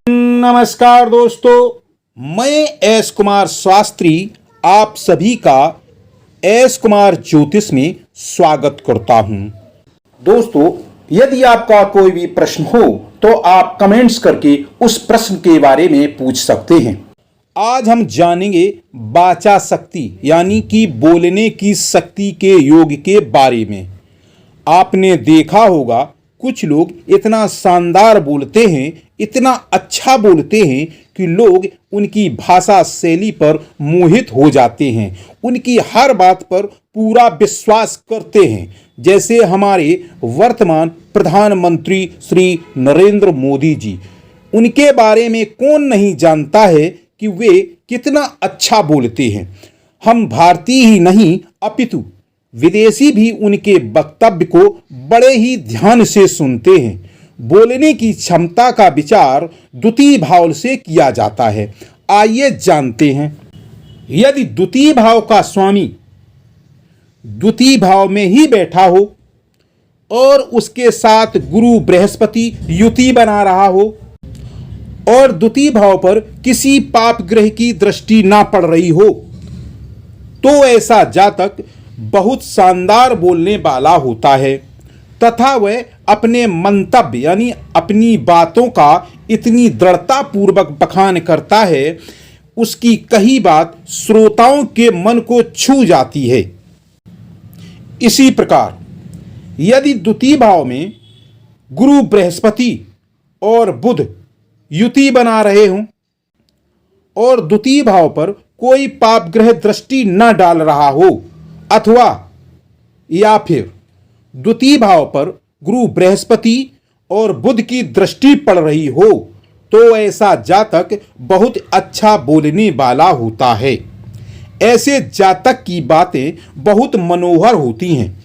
नमस्कार दोस्तों, मैं एस कुमार शास्त्री आप सभी का एस कुमार ज्योतिष में स्वागत करता हूं। दोस्तों, यदि आपका कोई भी प्रश्न हो तो आप कमेंट्स करके उस प्रश्न के बारे में पूछ सकते हैं। आज हम जानेंगे वाचा शक्ति यानी कि बोलने की शक्ति के योग के बारे में। आपने देखा होगा कुछ लोग इतना शानदार बोलते हैं, इतना अच्छा बोलते हैं कि लोग उनकी भाषा शैली पर मोहित हो जाते हैं, उनकी हर बात पर पूरा विश्वास करते हैं। जैसे हमारे वर्तमान प्रधानमंत्री श्री नरेंद्र मोदी जी, उनके बारे में कौन नहीं जानता है कि वे कितना अच्छा बोलते हैं। हम भारतीय ही नहीं अपितु विदेशी भी उनके वक्तव्य को बड़े ही ध्यान से सुनते हैं। बोलने की क्षमता का विचार द्वितीय भाव से किया जाता है। आइए जानते हैं। यदि द्वितीय भाव का स्वामी द्वितीय भाव में ही बैठा हो और उसके साथ गुरु बृहस्पति युति बना रहा हो और द्वितीय भाव पर किसी पाप ग्रह की दृष्टि ना पड़ रही हो, तो ऐसा जातक बहुत शानदार बोलने वाला होता है तथा वह अपने मंतव्य यानी अपनी बातों का इतनी दृढ़ता पूर्वक बखान करता है, उसकी कही बात श्रोताओं के मन को छू जाती है। इसी प्रकार यदि द्वितीय भाव में गुरु बृहस्पति और बुध युति बना रहे हों और द्वितीय भाव पर कोई पाप ग्रह दृष्टि न डाल रहा हो, अथवा या फिर द्वितीय भाव पर गुरु बृहस्पति और बुध की दृष्टि पड़ रही हो, तो ऐसा जातक बहुत अच्छा बोलने वाला होता है। ऐसे जातक की बातें बहुत मनोहर होती हैं।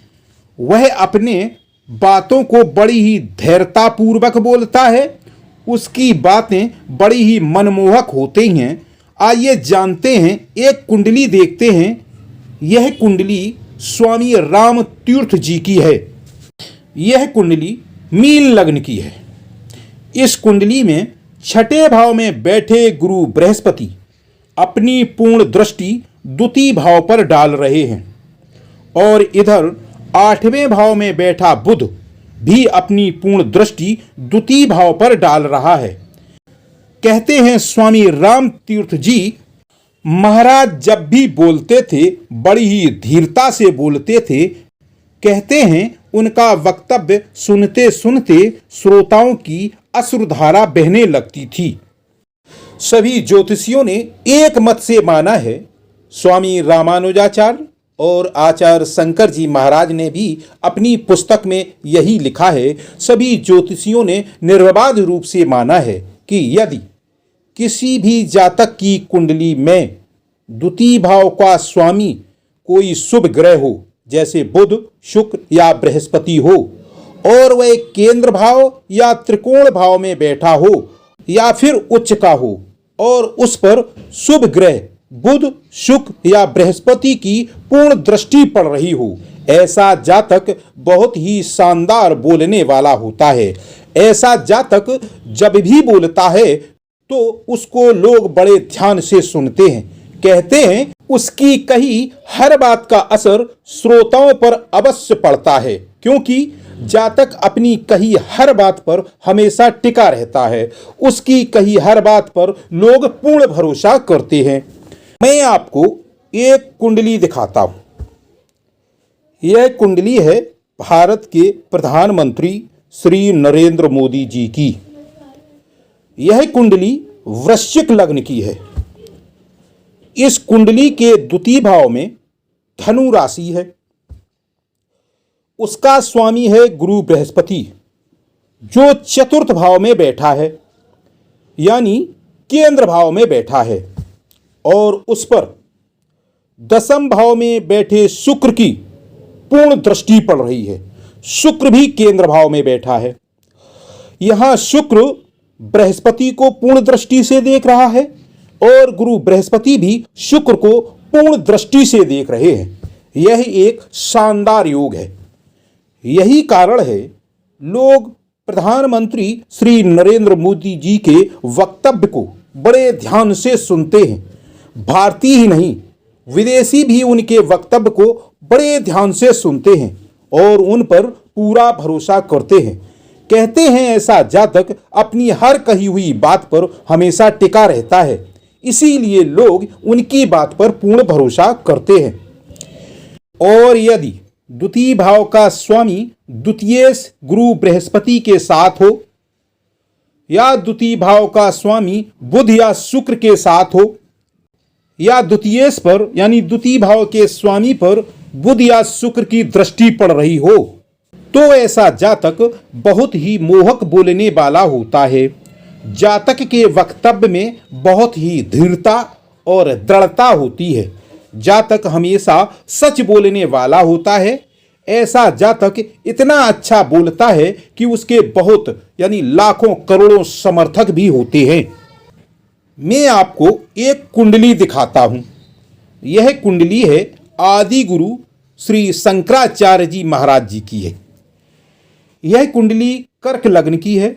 वह अपने बातों को बड़ी ही धैर्यतापूर्वक बोलता है। उसकी बातें बड़ी ही मनमोहक होती हैं। आइए जानते हैं, एक कुंडली देखते हैं। यह कुंडली स्वामी राम तीर्थ जी की है। यह कुंडली मीन लग्न की है। इस कुंडली में छठे भाव में बैठे गुरु बृहस्पति अपनी पूर्ण दृष्टि द्वितीय भाव पर डाल रहे हैं और इधर आठवें भाव में बैठा बुध भी अपनी पूर्ण दृष्टि द्वितीय भाव पर डाल रहा है। कहते हैं स्वामी राम तीर्थ जी महाराज जब भी बोलते थे बड़ी ही धीरता से बोलते थे। कहते हैं उनका वक्तव्य सुनते सुनते श्रोताओं की अश्रुधारा बहने लगती थी। सभी ज्योतिषियों ने एक मत से माना है। स्वामी रामानुजाचार्य और आचार्य शंकर जी महाराज ने भी अपनी पुस्तक में यही लिखा है। सभी ज्योतिषियों ने निर्विवाद रूप से माना है कि यदि किसी भी जातक की कुंडली में द्वितीय भाव का स्वामी कोई शुभ ग्रह हो, जैसे बुध, शुक्र या बृहस्पति हो, और वह केंद्र भाव या त्रिकोण भाव में बैठा हो या फिर उच्च का हो और उस पर शुभ ग्रह बुध, शुक्र या बृहस्पति की पूर्ण दृष्टि पड़ रही हो, ऐसा जातक बहुत ही शानदार बोलने वाला होता है। ऐसा जातक जब भी बोलता है तो उसको लोग बड़े ध्यान से सुनते हैं। कहते हैं उसकी कही हर बात का असर श्रोताओं पर अवश्य पड़ता है, क्योंकि जातक अपनी कही हर बात पर हमेशा टिका रहता है। उसकी कही हर बात पर लोग पूर्ण भरोसा करते हैं। मैं आपको एक कुंडली दिखाता हूं। यह कुंडली है भारत के प्रधानमंत्री श्री नरेंद्र मोदी जी की। यह कुंडली वृश्चिक लग्न की है। इस कुंडली के द्वितीय भाव में धनु राशि है। उसका स्वामी है गुरु बृहस्पति, जो चतुर्थ भाव में बैठा है यानी केंद्र भाव में बैठा है, और उस पर दसम भाव में बैठे शुक्र की पूर्ण दृष्टि पड़ रही है। शुक्र भी केंद्र भाव में बैठा है। यहां शुक्र बृहस्पति को पूर्ण दृष्टि से देख रहा है और गुरु बृहस्पति भी शुक्र को पूर्ण दृष्टि से देख रहे हैं। यह एक शानदार योग है। यही कारण है लोग प्रधानमंत्री श्री नरेंद्र मोदी जी के वक्तव्य को बड़े ध्यान से सुनते हैं। भारतीय ही नहीं, विदेशी भी उनके वक्तव्य को बड़े ध्यान से सुनते हैं और उन पर पूरा भरोसा करते हैं। कहते हैं ऐसा जातक अपनी हर कही हुई बात पर हमेशा टिका रहता है, इसीलिए लोग उनकी बात पर पूर्ण भरोसा करते हैं। और यदि द्वितीय भाव का स्वामी द्वितीय गुरु बृहस्पति के साथ हो या द्वितीय भाव का स्वामी बुध या शुक्र के साथ हो या द्वितीय पर यानी द्वितीय भाव के स्वामी पर बुध या शुक्र की दृष्टि पड़ रही हो, तो ऐसा जातक बहुत ही मोहक बोलने वाला होता है। जातक के वक्तव्य में बहुत ही दृढ़ता और दृढ़ता होती है। जातक हमेशा सच बोलने वाला होता है। ऐसा जातक इतना अच्छा बोलता है कि उसके बहुत यानी लाखों करोड़ों समर्थक भी होते हैं। मैं आपको एक कुंडली दिखाता हूं। यह कुंडली है आदि गुरु श्री शंकराचार्य जी महाराज जी की है। यह कुंडली कर्क लग्न की है।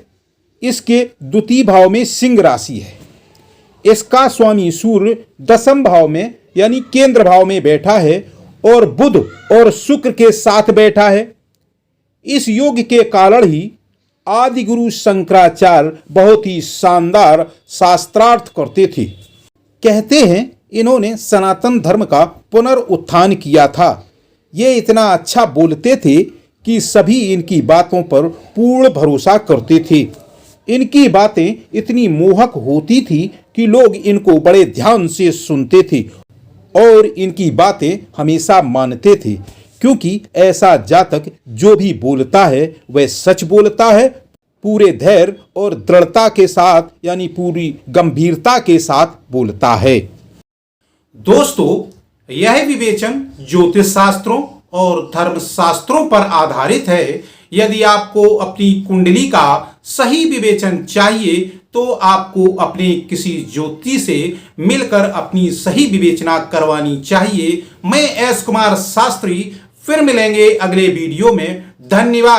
इसके द्वितीय भाव में सिंह राशि है। इसका स्वामी सूर्य दशम भाव में यानी केंद्र भाव में बैठा है और बुध और शुक्र के साथ बैठा है। इस योग के कारण ही आदि गुरु शंकराचार्य बहुत ही शानदार शास्त्रार्थ करते थे। कहते हैं इन्होंने सनातन धर्म का पुनरुत्थान किया था। ये इतना अच्छा बोलते थे कि सभी इनकी बातों पर पूर्ण भरोसा करते थे। इनकी बातें इतनी मोहक होती थी कि लोग इनको बड़े ध्यान से सुनते थे और इनकी बातें हमेशा मानते थे, क्योंकि ऐसा जातक जो भी बोलता है वह सच बोलता है, पूरे धैर्य और दृढ़ता के साथ यानी पूरी गंभीरता के साथ बोलता है। दोस्तों, यह विवेचन ज्योतिष शास्त्रों और धर्म शास्त्रों पर आधारित है। यदि आपको अपनी कुंडली का सही विवेचन चाहिए तो आपको अपने किसी ज्योतिषी से मिलकर अपनी सही विवेचना करवानी चाहिए। मैं एस कुमार शास्त्री, फिर मिलेंगे अगले वीडियो में। धन्यवाद।